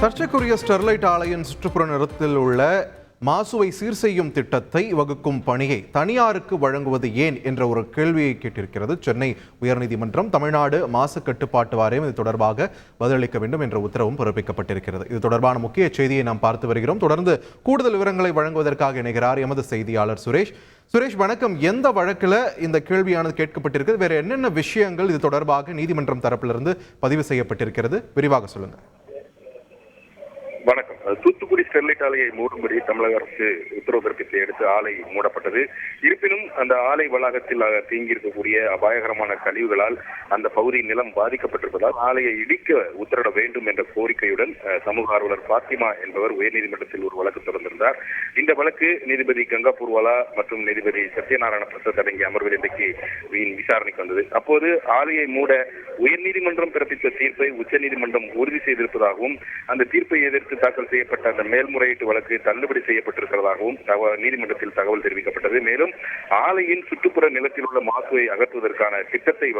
சர்ச்சைக்குரிய ஸ்டெர்லைட் ஆலையின் சுற்றுப்புற நிலத்தில் உள்ள மாசுவை சீர் செய்யும் திட்டத்தை வகுக்கும் பணியை தனியாருக்கு வழங்குவது ஏன் என்ற ஒரு கேள்வியை கேட்டிருக்கிறது சென்னை உயர்நீதிமன்றம். தமிழ்நாடு மாசு கட்டுப்பாட்டு வாரியம் இது தொடர்பாக பதிலளிக்க வேண்டும் என்ற உத்தரவும் பிறப்பிக்கப்பட்டிருக்கிறது. இது தொடர்பான முக்கிய செய்தியை நாம் பார்த்து வருகிறோம். தொடர்ந்து கூடுதல் விவரங்களை வழங்குவதற்காக இணைகிறார் எமது செய்தியாளர் சுரேஷ். வணக்கம். எந்த வழக்கில் இந்த கேள்வியானது கேட்கப்பட்டிருக்கிறது? வேற என்னென்ன விஷயங்கள் இது தொடர்பாக நீதிமன்றம் தரப்பிலிருந்து பதிவு செய்யப்பட்டிருக்கிறது? விரிவாக சொல்லுங்க. வணக்கம். தூத்துக்குடி ஸ்டெர்லைட் ஆலையை மூடும்படி தமிழக அரசு உத்தரவு பிறப்பித்தை அடுத்து ஆலை மூடப்பட்டது. இருப்பினும் அந்த ஆலை வளாகத்தில் தேங்கியிருக்கக்கூடிய அபாயகரமான கழிவுகளால் அந்த பகுதி நிலம் பாதிக்கப்பட்டிருப்பதால் ஆலையை இடிக்க உத்தரவிட வேண்டும் என்ற கோரிக்கையுடன் சமூக ஆர்வலர் பாத்திமா என்பவர் உயர்நீதிமன்றத்தில் ஒரு வழக்கு தொடர்ந்திருந்தார். இந்த வழக்கு நீதிபதி கங்கா பூர்வாலா மற்றும் நீதிபதி சத்யநாராயண பிரசாத் அடங்கிய அமர்வில் இன்றைக்கு விசாரணைக்கு வந்தது. அப்போது ஆலையை மூட உயர்நீதிமன்றம் பிறப்பித்த தீர்ப்பை உச்சநீதிமன்றம் உறுதி செய்திருப்பதாகவும் அந்த தீர்ப்பை எதிர்த்து தாக்கல் செய்யப்பட்ட அந்த மேல்முறையீட்டு வழக்கு தள்ளுபடி செய்யப்பட்டிருக்கிறதாகவும் நீதிமன்றத்தில் தகவல் தெரிவிக்கப்பட்டது. மேலும் ஆலையின் சுற்றுப்புற நிலத்தில் உள்ள மாசுவை அகற்றுவதற்கான திட்டத்தை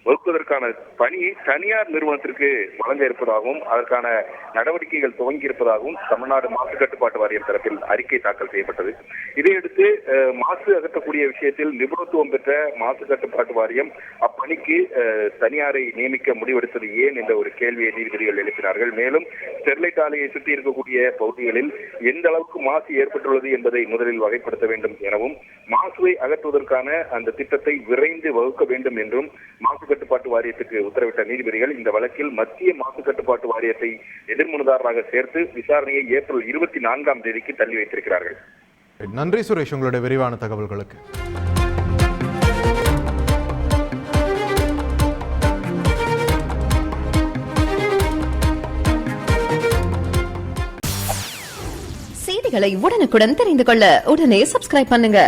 வகுப்பதற்கான பணியை தனியார் நிறுவனத்திற்கு வழங்க இருப்பதாகவும் அதற்கான நடவடிக்கைகள் துவங்கி இருப்பதாகவும் தமிழ்நாடு மாசு கட்டுப்பாட்டு வாரியம் தரப்பில் அறிக்கை தாக்கல் செய்யப்பட்டது. இதையடுத்து மாசு அகற்றக்கூடிய விஷயத்தில் நிபுணத்துவம் பெற்ற மாசு கட்டுப்பாட்டு வாரியம் அப்பணிக்கு தனியாரை நியமிக்க முடிவெடுத்தது ஏன் என்ற ஒரு கேள்வியை நீதிபதிகள் எழுப்பினார்கள். மேலும் ஸ்டெர்லைட் ஆலையை சுற்றி இருக்கக்கூடிய பகுதிகளில் எந்த அளவுக்கு மாசு ஏற்பட்டுள்ளது என்பதை முதலில் வகைப்படுத்த வேண்டும் எனவும் மாசுவை அகற்றுவதற்கான அந்த திட்டத்தை விரைந்து வகுக்க வேண்டும் என்றும் மாசு கட்டுப்பாட்டு வாரியத்துக்கு உத்தரவிட்ட நீதிபதிகள் இந்த வழக்கில் மத்திய மாசு கட்டுப்பாட்டு வாரியத்தை எதிர்மனுதாரராக சேர்த்து விசாரணையை ஏப்ரல் 24 தள்ளி வைத்திருக்கிறார்கள். நன்றி சுரேஷ், உங்களுடைய விரிவான தகவல்களுக்கு. செய்திகளை உடனுக்குடன் தெரிந்து கொள்ள உடனே சப்ஸ்கிரைப் பண்ணுங்க.